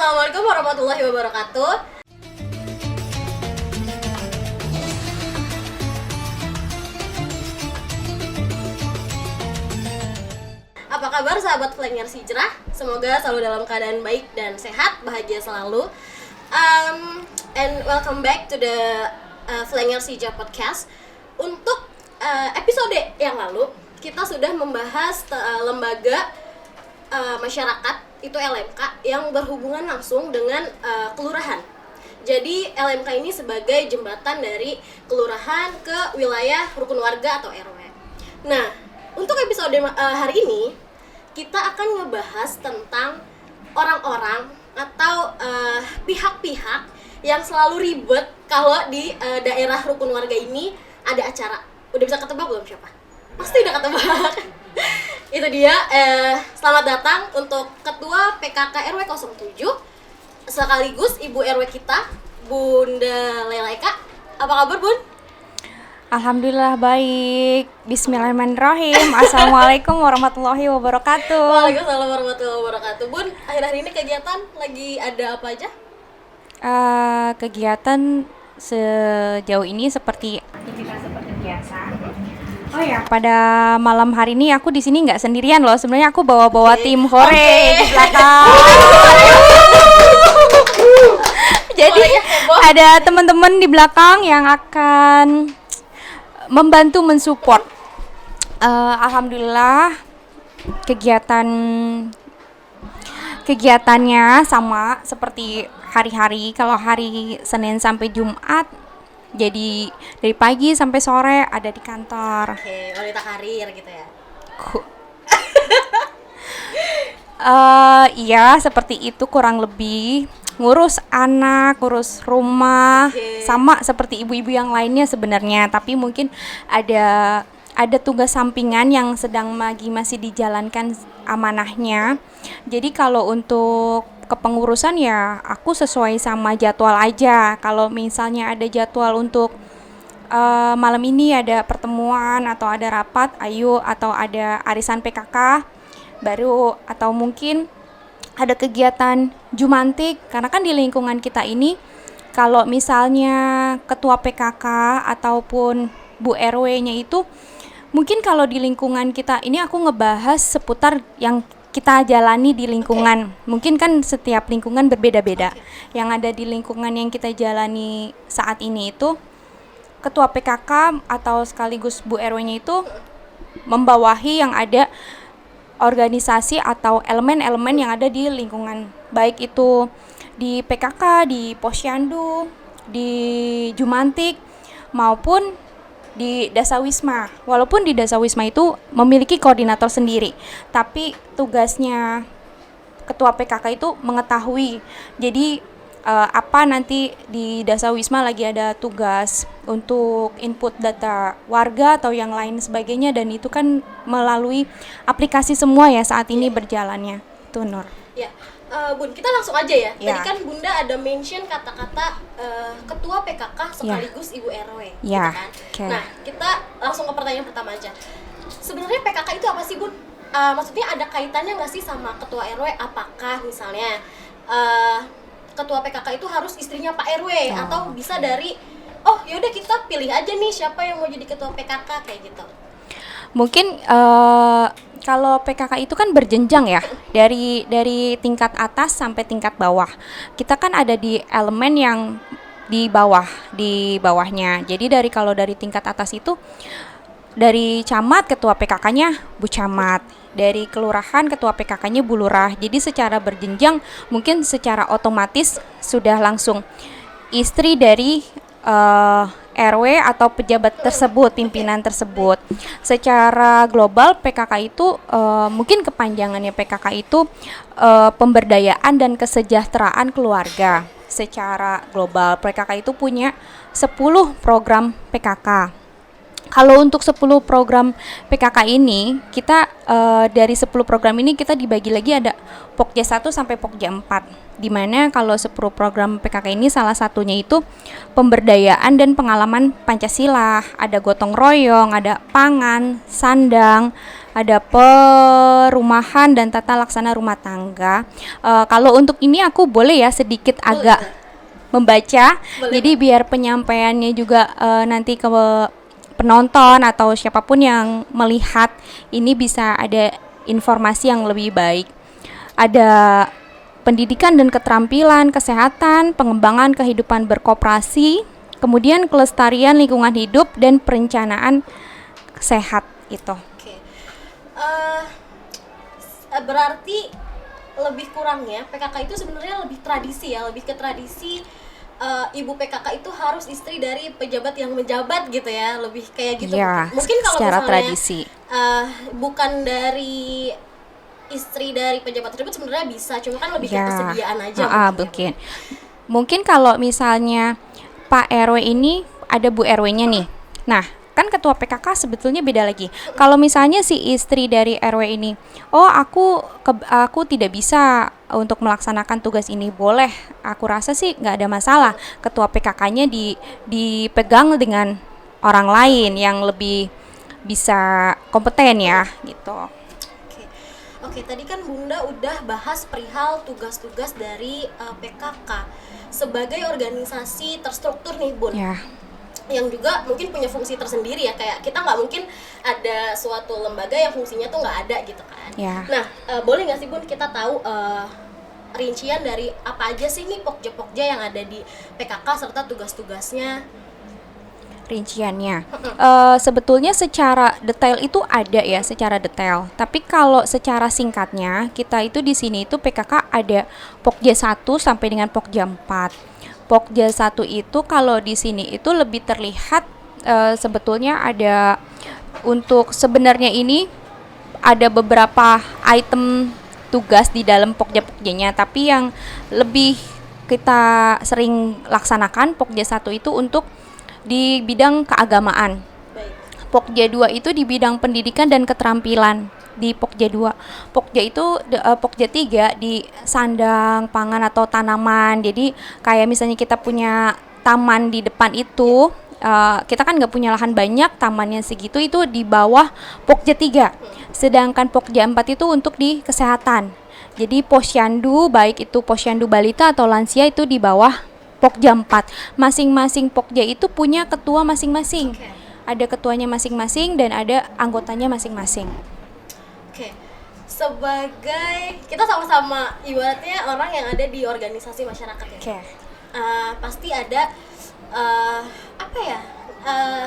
Assalamualaikum warahmatullahi wabarakatuh. Apa kabar sahabat Flangers Hijrah? Semoga selalu dalam keadaan baik dan sehat, bahagia selalu. And welcome back to the Flangers Hijrah Podcast. Untuk episode yang lalu, kita sudah membahas lembaga masyarakat, itu LMK, yang berhubungan langsung dengan kelurahan. Jadi LMK ini sebagai jembatan dari kelurahan ke wilayah rukun warga atau RW. Nah, untuk episode hari ini kita akan ngebahas tentang orang-orang atau pihak-pihak yang selalu ribet kalau di daerah rukun warga ini ada acara. Udah bisa ketebak belum siapa? Pasti udah ketebak. Itu dia, selamat datang untuk Ketua PKK RW 07 sekaligus Ibu RW kita, Bunda Lelaika. Apa kabar, Bun? Alhamdulillah baik. Bismillahirrahmanirrahim. Assalamualaikum warahmatullahi wabarakatuh. Waalaikumsalam warahmatullahi wabarakatuh. Bun, akhir-akhir ini kegiatan lagi ada apa aja? Kegiatan sejauh ini seperti biasa. Oh ya, pada malam hari ini aku di sini nggak sendirian loh. Sebenarnya aku bawa tim hore di belakang. Jadi ada teman-teman di belakang yang akan membantu mensupport. Alhamdulillah kegiatannya sama seperti hari-hari. Kalau hari Senin sampai Jumat, jadi dari pagi sampai sore ada di kantor. Oke, wanita karir gitu ya. Iya, seperti itu kurang lebih. Ngurus anak, ngurus rumah, sama seperti ibu-ibu yang lainnya sebenarnya. Tapi mungkin ada tugas sampingan yang sedang masih dijalankan amanahnya. Jadi kalau untuk kepengurusan ya aku sesuai sama jadwal aja. Kalau misalnya ada jadwal untuk malam ini ada pertemuan atau ada rapat, ayo, atau ada arisan PKK baru, atau mungkin ada kegiatan Jumantik, karena kan di lingkungan kita ini kalau misalnya ketua PKK ataupun Bu RW-nya itu mungkin kalau di lingkungan kita ini aku ngebahas seputar yang kita jalani di lingkungan. Mungkin kan setiap lingkungan berbeda-beda. Yang ada di lingkungan yang kita jalani saat ini itu ketua PKK atau sekaligus Bu RW-nya itu membawahi yang ada organisasi atau elemen-elemen yang ada di lingkungan, baik itu di PKK, di Posyandu, di Jumantik, maupun di Dasawisma. Walaupun di Dasawisma itu memiliki koordinator sendiri, tapi tugasnya ketua PKK itu mengetahui. Jadi apa nanti di Dasawisma lagi ada tugas untuk input data warga atau yang lain sebagainya, dan itu kan melalui aplikasi semua ya saat ini berjalannya. Itu Nur. Ya, Bun, kita langsung aja ya. Ya. Tadi kan Bunda ada mention kata-kata Ketua PKK sekaligus Ibu RW, Ya. gitu kan? Okay. Nah, kita langsung ke pertanyaan pertama aja. Sebenarnya PKK itu apa sih, Bun? Maksudnya ada kaitannya nggak sih sama Ketua RW? Apakah misalnya Ketua PKK itu harus istrinya Pak RW atau bisa dari yaudah kita pilih aja nih siapa yang mau jadi Ketua PKK kayak gitu? Mungkin kalau PKK itu kan berjenjang ya, dari tingkat atas sampai tingkat bawah. Kita kan ada di elemen yang di bawahnya. Jadi kalau dari tingkat atas itu dari camat ketua PKK-nya Bu Camat, dari kelurahan ketua PKK-nya Bu Lurah. Jadi secara berjenjang mungkin secara otomatis sudah langsung istri dari RW atau pejabat tersebut, pimpinan tersebut. Secara global PKK itu mungkin kepanjangannya PKK itu pemberdayaan dan kesejahteraan keluarga. Secara global PKK itu punya 10 program PKK. Kalau untuk 10 program PKK ini, kita dari 10 program ini kita dibagi lagi ada Pokja 1 sampai Pokja 4. Di mana kalau 10 program PKK ini salah satunya itu pemberdayaan dan pengalaman Pancasila, ada gotong royong, ada pangan, sandang, ada perumahan dan tata laksana rumah tangga. Kalau untuk ini aku boleh ya sedikit agak membaca, Boleh. jadi biar penyampaiannya juga nanti ke penonton atau siapapun yang melihat ini bisa ada informasi yang lebih baik. Ada pendidikan dan keterampilan, kesehatan, pengembangan kehidupan berkoperasi, kemudian kelestarian lingkungan hidup dan perencanaan sehat itu. Oke. Berarti lebih kurangnya PKK itu sebenarnya lebih tradisi ya, lebih ke tradisi. Ibu PKK itu harus istri dari pejabat yang menjabat gitu ya, lebih kayak gitu. Ya, mungkin kalau secara misalnya tradisi. Bukan dari istri dari pejabat tersebut sebenarnya bisa, cuma kan lebih ke Ya, kesediaan aja mungkin. Mungkin kalau misalnya Pak RW ini ada Bu RW-nya nih. Nah, kan ketua PKK sebetulnya beda lagi. Kalau misalnya si istri dari RW ini, oh aku tidak bisa untuk melaksanakan tugas ini, boleh. Aku rasa sih nggak ada masalah. Ketua PKK-nya dipegang dengan orang lain yang lebih bisa kompeten ya, gitu. Oke, tadi kan Bunda udah bahas perihal tugas-tugas dari PKK sebagai organisasi terstruktur nih, Bun. Ya. Yang juga mungkin punya fungsi tersendiri ya, kayak kita nggak mungkin ada suatu lembaga yang fungsinya tuh nggak ada gitu kan. Ya. Nah, boleh nggak sih Bun kita tahu rincian dari apa aja sih nih pokja-pokja yang ada di PKK serta tugas-tugasnya? Rinciannya sebetulnya secara detail itu ada ya, secara detail. Tapi kalau secara singkatnya, kita itu di sini itu PKK ada Pokja 1 sampai dengan Pokja 4. Pokja 1 itu kalau di sini itu lebih terlihat sebetulnya ada untuk sebenarnya ini ada beberapa item tugas di dalam Pokja-Pogjanya, tapi yang lebih kita sering laksanakan Pokja 1 itu untuk di bidang keagamaan. Baik. Pokja 2 itu di bidang pendidikan dan keterampilan di Pokja 2. Pokja 3 di sandang, pangan atau tanaman. Jadi kayak misalnya kita punya taman di depan itu, kita kan nggak punya lahan banyak, tamannya segitu, itu di bawah Pokja 3. Sedangkan Pokja 4 itu untuk di kesehatan. Jadi posyandu, baik itu posyandu balita atau lansia, itu di bawah Pokja 4. Masing-masing Pokja itu punya ketua masing-masing. Oke. Ada ketuanya masing-masing dan ada anggotanya masing-masing. Oke. Sebagai kita sama-sama ibaratnya orang yang ada di organisasi masyarakat ya. Oke. Pasti ada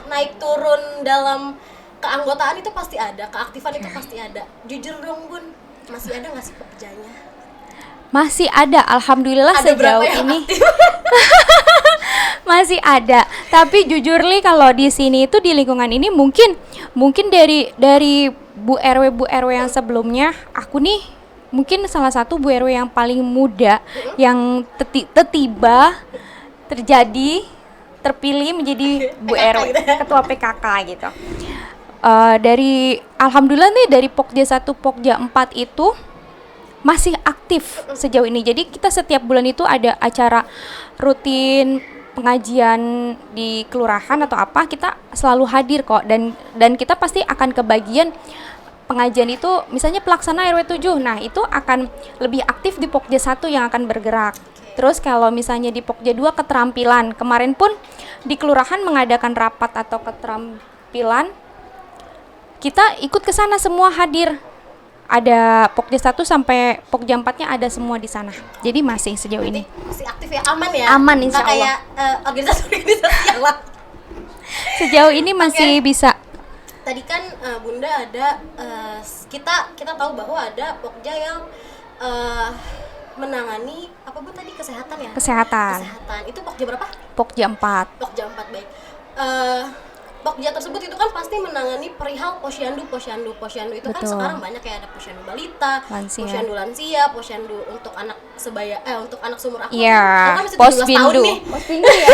naik turun dalam keanggotaan itu pasti ada, keaktifan itu pasti ada. Jujur dong Bun, masih ada nggak sih Pokjanya? Masih ada, alhamdulillah Ada berapa sejauh yang ini aktif? masih ada. Tapi jujur li kalau di sini itu di lingkungan ini mungkin dari Bu RW yang sebelumnya, aku nih mungkin salah satu Bu RW yang paling muda yang tiba terpilih menjadi Bu PKK RW, gitu ya? ketua PKK gitu. Dari alhamdulillah nih dari Pokja 1 Pokja 4 itu masih aktif sejauh ini. Jadi kita setiap bulan itu ada acara rutin pengajian di kelurahan atau apa, kita selalu hadir kok, dan kita pasti akan kebagian pengajian itu, misalnya pelaksana RW 7. Nah, itu akan lebih aktif di Pokja 1 yang akan bergerak. Terus kalau misalnya di Pokja 2 keterampilan, kemarin pun di kelurahan mengadakan rapat atau keterampilan, kita ikut ke sana semua hadir. Ada Pokja 1 sampai Pokja 4-nya ada semua di sana. Jadi masih sejauh ini. Masih aktif ya, aman ya? Aman, insya Nggak Allah. kayak organisasi-organisasi yang lain. Sejauh ini masih bisa. Tadi kan Bunda ada kita tahu bahwa ada Pokja yang menangani apa Bu tadi, kesehatan ya? Kesehatan. Itu Pokja berapa? Pokja 4. Pokja 4, baik. Pokja tersebut itu kan pasti menangani perihal posyandu itu kan Betul. sekarang banyak ya, ada posyandu balita, Lansia. posyandu lansia, posyandu untuk anak untuk anak seumur aku. Iya, Aku kan masih 17 tahun posbindu. nih. Posbindu ya.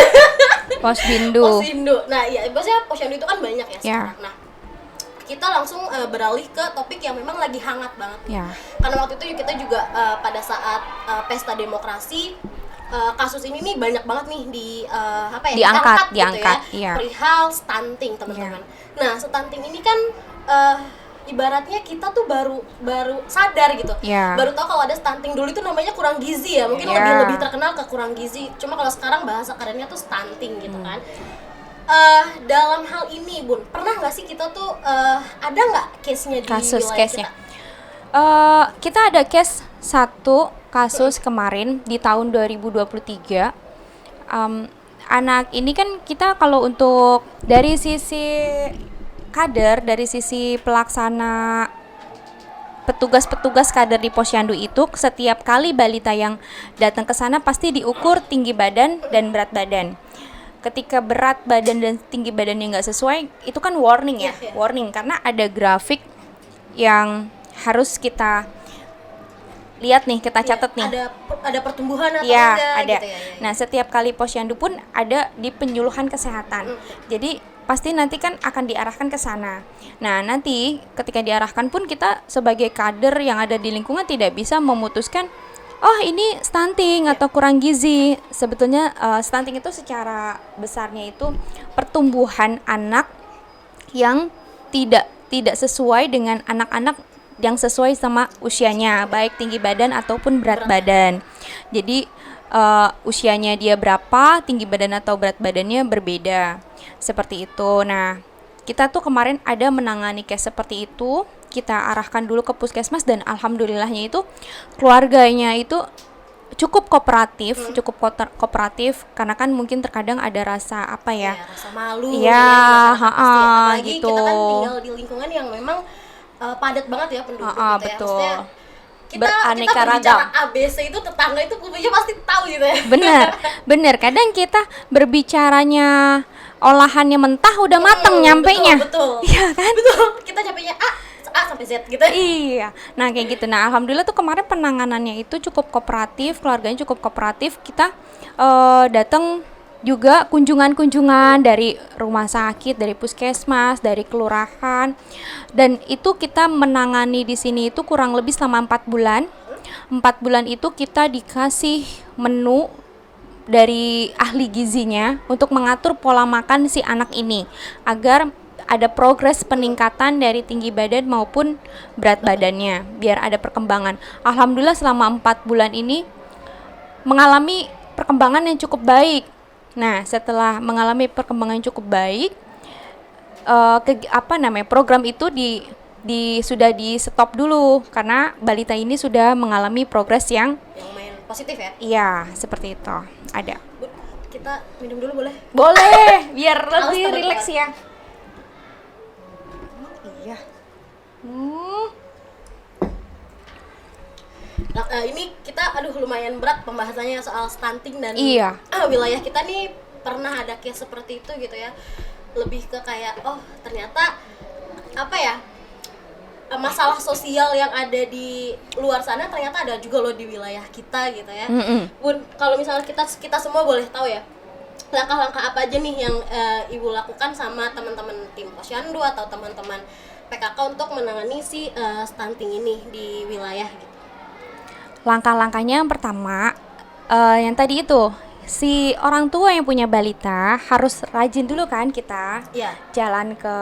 Posbindu. Posyandu. Nah, ya biasanya posyandu itu kan banyak ya Ya. sekarang. Nah, kita langsung beralih ke topik yang memang lagi hangat banget. Ya. Karena waktu itu kita juga pada saat pesta demokrasi, kasus ini nih banyak banget nih Diangkat, gitu ya. iya. Perihal stunting, teman-teman. Nah, stunting ini kan ibaratnya kita tuh baru sadar gitu, baru tahu kalau ada stunting. Dulu itu namanya kurang gizi ya, mungkin lebih terkenal ke kurang gizi. Cuma kalau sekarang bahasa kerennya tuh stunting gitu kan. Dalam hal ini Bun, pernah nggak sih kita tuh ada nggak case-nya di wilayah case-nya? Kita ada satu kasus kemarin di tahun 2023. Anak ini kan kita kalau untuk dari sisi kader, dari sisi pelaksana petugas-petugas kader di Posyandu itu, setiap kali balita yang datang ke sana pasti diukur tinggi badan dan berat badan. Ketika berat badan dan tinggi badannya nggak sesuai, itu kan warning ya, warning, karena ada grafik yang harus kita lihat nih, kita catat nih. Ada pertumbuhan atau ya, enggak ada. gitu ya. Nah, setiap kali posyandu pun ada di penyuluhan kesehatan. Jadi pasti nanti kan akan diarahkan ke sana. Nah, nanti ketika diarahkan pun kita sebagai kader yang ada di lingkungan tidak bisa memutuskan oh ini stunting atau kurang gizi. Sebetulnya stunting itu secara besarnya itu pertumbuhan anak yang tidak sesuai dengan anak-anak yang sesuai sama usianya, baik tinggi badan ataupun berat badan. Jadi usianya dia berapa, tinggi badan atau berat badannya berbeda. Seperti itu. Nah, kita tuh kemarin ada menangani case seperti itu. Kita arahkan dulu ke puskesmas dan alhamdulillahnya itu keluarganya itu cukup kooperatif, karena kan mungkin terkadang ada rasa apa ya? Rasa malu. Apalagi gitu. Kita kan tinggal di lingkungan yang memang padat banget ya penduduk gitu betul. Ya. Maksudnya Beraneka kita ragam. ABC itu tetangga itu punya pasti tahu gitu ya. Bener. Kadang kita berbicaranya olahannya mentah udah mateng nyampenya. Betul. Iya kan? Betul. Kita nyampenya A sampai Z gitu. Iya. Nah, kayak gitu. Nah, alhamdulillah tuh kemarin penanganannya itu cukup kooperatif, keluarganya cukup kooperatif. Kita datang juga kunjungan dari rumah sakit, dari puskesmas, dari kelurahan, dan itu kita menangani di sini itu kurang lebih selama 4 bulan. 4 bulan itu kita dikasih menu dari ahli gizinya untuk mengatur pola makan si anak ini agar ada progres peningkatan dari tinggi badan maupun berat badannya, biar ada perkembangan. Alhamdulillah selama 4 bulan ini mengalami perkembangan yang cukup baik. Nah, setelah mengalami perkembangan yang cukup baik, program itu sudah di stop dulu karena balita ini sudah mengalami progres yang lumayan positif ya. Iya, seperti itu. Ada. Bu, kita minum dulu boleh? Boleh, biar lebih rileks ya. Iya. Nah, ini kita lumayan berat pembahasannya soal stunting dan wilayah kita nih pernah ada case seperti itu gitu ya. Lebih ke kayak ternyata apa ya, masalah sosial yang ada di luar sana ternyata ada juga loh di wilayah kita gitu ya. Bun, kalau misalnya kita semua boleh tahu ya, langkah-langkah apa aja nih yang Ibu lakukan sama teman-teman tim Posyandu atau teman-teman PKK untuk menangani si stunting ini di wilayah gitu. Langkah-langkahnya yang pertama, yang tadi itu, si orang tua yang punya balita harus rajin dulu kan kita jalan ke,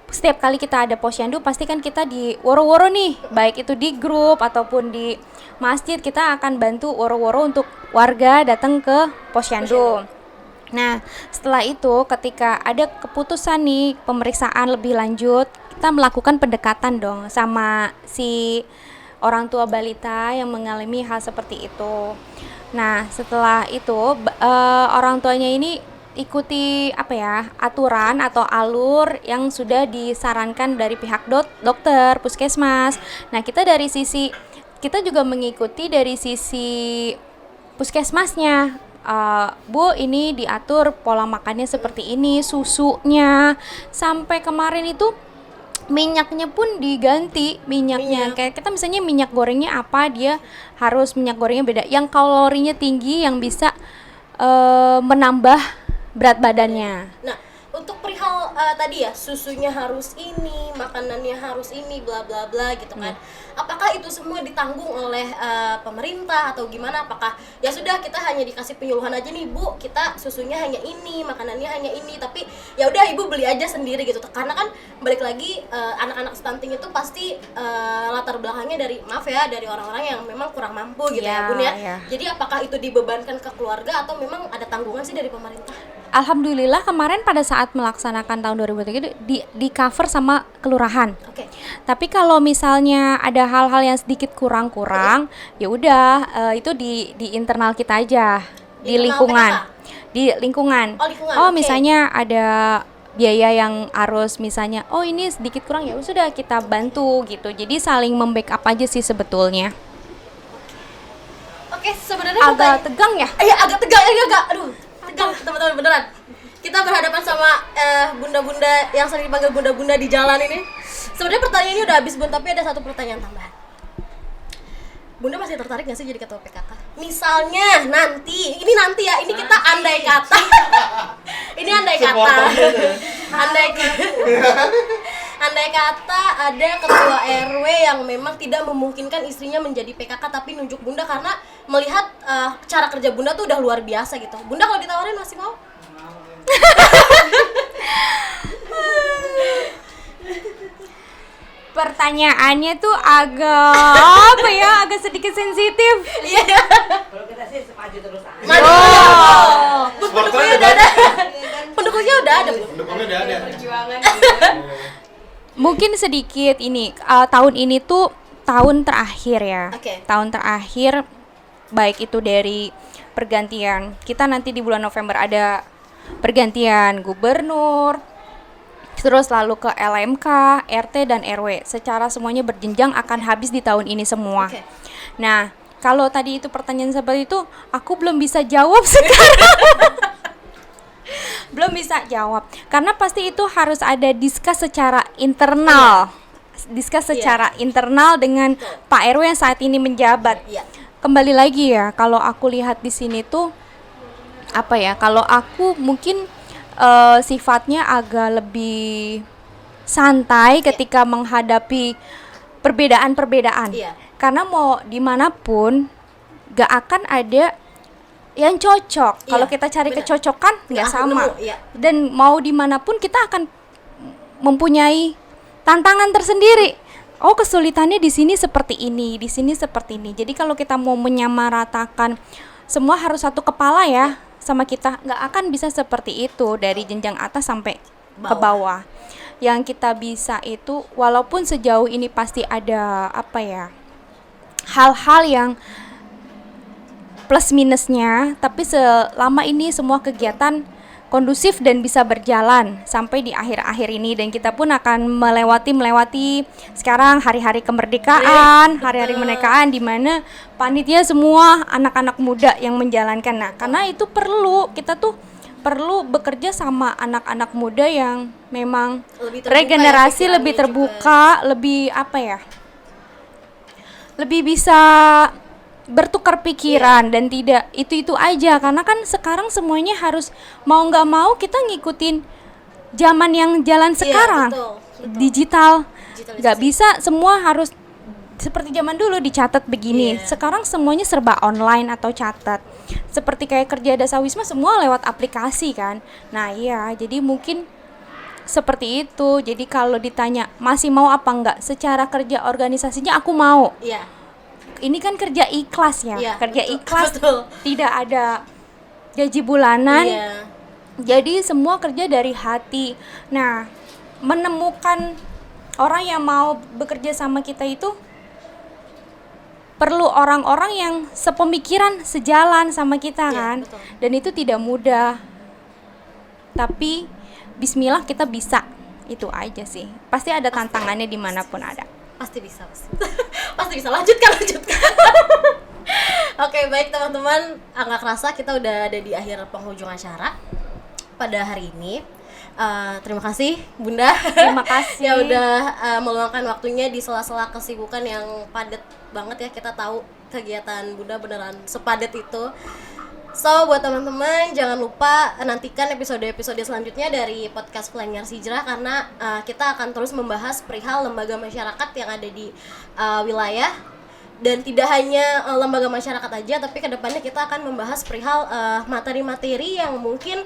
setiap kali kita ada posyandu pasti kan kita di woro-woro nih, baik itu di grup ataupun di masjid, kita akan bantu woro-woro untuk warga datang ke posyandu. Nah, setelah itu ketika ada keputusan nih pemeriksaan lebih lanjut, kita melakukan pendekatan dong sama si orang tua balita yang mengalami hal seperti itu. Nah, setelah itu orang tuanya ini ikuti aturan atau alur yang sudah disarankan dari pihak dokter, puskesmas. Nah, kita juga mengikuti dari sisi puskesmasnya. Bu, ini diatur pola makannya seperti ini, susunya, sampai kemarin itu minyaknya pun diganti minyaknya. Kayak kita misalnya minyak gorengnya apa, dia harus minyak gorengnya beda, yang kalorinya tinggi, yang bisa menambah berat badannya. Nah, untuk perihal tadi ya, susunya harus ini, makanannya harus ini, bla bla bla gitu kan. apakah itu semua ditanggung oleh pemerintah atau gimana? Apakah ya sudah kita hanya dikasih penyuluhan aja nih Bu, kita susunya hanya ini, makanannya hanya ini, tapi ya udah Ibu beli aja sendiri gitu. Karena kan balik lagi anak-anak stunting itu pasti latar belakangnya dari dari orang-orang yang memang kurang mampu gitu ya Bun ya. Jadi apakah itu dibebankan ke keluarga atau memang ada tanggungan sih dari pemerintah? Alhamdulillah kemarin pada saat melaksanakan tahun 2023 di cover sama kelurahan. Tapi kalau misalnya ada hal-hal yang sedikit kurang-kurang, ya udah itu di internal kita aja, di lingkungan. Di lingkungan. Oh, misalnya ada biaya yang harus misalnya ini sedikit kurang, ya sudah kita bantu gitu. Jadi saling membackup aja sih sebetulnya. Sebenarnya agak tegang ya? Iya, agak tegang aduh. Tegang teman-teman, beneran. Kita berhadapan sama bunda-bunda yang sering dipanggil bunda-bunda di jalan ini. Sebenarnya pertanyaannya udah habis Bun, tapi ada satu pertanyaan tambahan. Bunda masih tertarik nggak sih jadi ketua PKK? Misalnya nanti ya, ini kita andai kata. Ini andai kata. Andai kata ada ketua RW yang memang tidak memungkinkan istrinya menjadi PKK tapi nunjuk Bunda karena melihat cara kerja Bunda tuh udah luar biasa gitu. Bunda kalau ditawarin masih mau? Pertanyaannya tuh agak sedikit sensitif. Iya. Kalau kita sih maju terus aja. Pendukungnya udah ada. Pendukungnya udah ada. Perjuangan. Mungkin sedikit ini tahun ini tuh tahun terakhir ya. Tahun terakhir baik itu dari pergantian. Kita nanti di bulan November ada pergantian gubernur, terus lalu ke LMK, RT dan RW. Secara semuanya berjenjang akan habis di tahun ini semua. Nah, kalau tadi itu pertanyaan seperti itu, aku belum bisa jawab sekarang. Belum bisa jawab. Karena pasti itu harus ada diskus secara internal. Diskus secara internal dengan Pak RW yang saat ini menjabat. Kembali lagi ya, kalau aku lihat di sini tuh kalau aku mungkin sifatnya agak lebih santai ketika menghadapi perbedaan-perbedaan. Karena mau dimanapun gak akan ada yang cocok. Kalau kita cari kecocokan gak sama. Dan mau dimanapun kita akan mempunyai tantangan tersendiri. Oh, kesulitannya di sini seperti ini, di sini seperti ini. Jadi kalau kita mau menyamaratakan semua harus satu kepala ya sama kita, nggak akan bisa seperti itu dari jenjang atas sampai ke bawah. Yang kita bisa itu walaupun sejauh ini pasti ada hal-hal yang plus minusnya, tapi selama ini semua kegiatan kondusif dan bisa berjalan sampai di akhir-akhir ini, dan kita pun akan melewati sekarang hari-hari kemerdekaan, hari-hari kemerdekaan di mana panitia semua anak-anak muda yang menjalankan. Nah, karena itu kita perlu bekerja sama anak-anak muda yang memang regenerasi lebih terbuka, lebih lebih bisa bertukar pikiran dan tidak itu aja, karena kan sekarang semuanya harus mau nggak mau kita ngikutin zaman yang jalan sekarang. Betul. Digital nggak bisa semua harus seperti zaman dulu dicatat begini. Sekarang semuanya serba online atau catat, seperti kayak kerja dasawisma semua lewat aplikasi kan. Nah jadi mungkin seperti itu. Jadi kalau ditanya masih mau apa enggak, secara kerja organisasinya aku mau. Ini kan kerja ikhlas kerja ikhlas, tidak ada gaji bulanan. Jadi semua kerja dari hati. Nah, menemukan orang yang mau bekerja sama kita itu perlu orang-orang yang sepemikiran, sejalan sama kita kan. Dan itu tidak mudah. Tapi bismillah kita bisa. Itu aja sih. Pasti ada tantangannya dimanapun ada. Pasti bisa. Lanjutkan. Oke, baik teman-teman, nggak kerasa kita udah ada di akhir penghujung acara pada hari ini. Terima kasih Bunda. Terima kasih ya udah meluangkan waktunya di sela-sela kesibukan yang padat banget ya. Kita tahu kegiatan Bunda beneran sepadat itu. So buat teman-teman jangan lupa nantikan episode-episode selanjutnya dari podcast Flanger Hijrah karena kita akan terus membahas perihal lembaga masyarakat yang ada di wilayah, dan tidak hanya lembaga masyarakat aja, tapi kedepannya kita akan membahas perihal materi-materi yang mungkin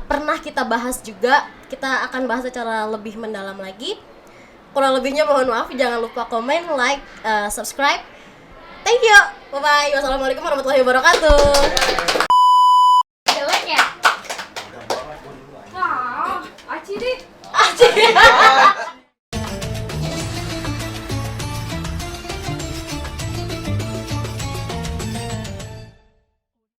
pernah kita bahas juga. Kita akan bahas secara lebih mendalam lagi. Kurang lebihnya mohon maaf, jangan lupa komen, like, subscribe. Thank you. Bye-bye. Wassalamualaikum warahmatullahi wabarakatuh. Jelek ya? Ah, Aci deh. Aci.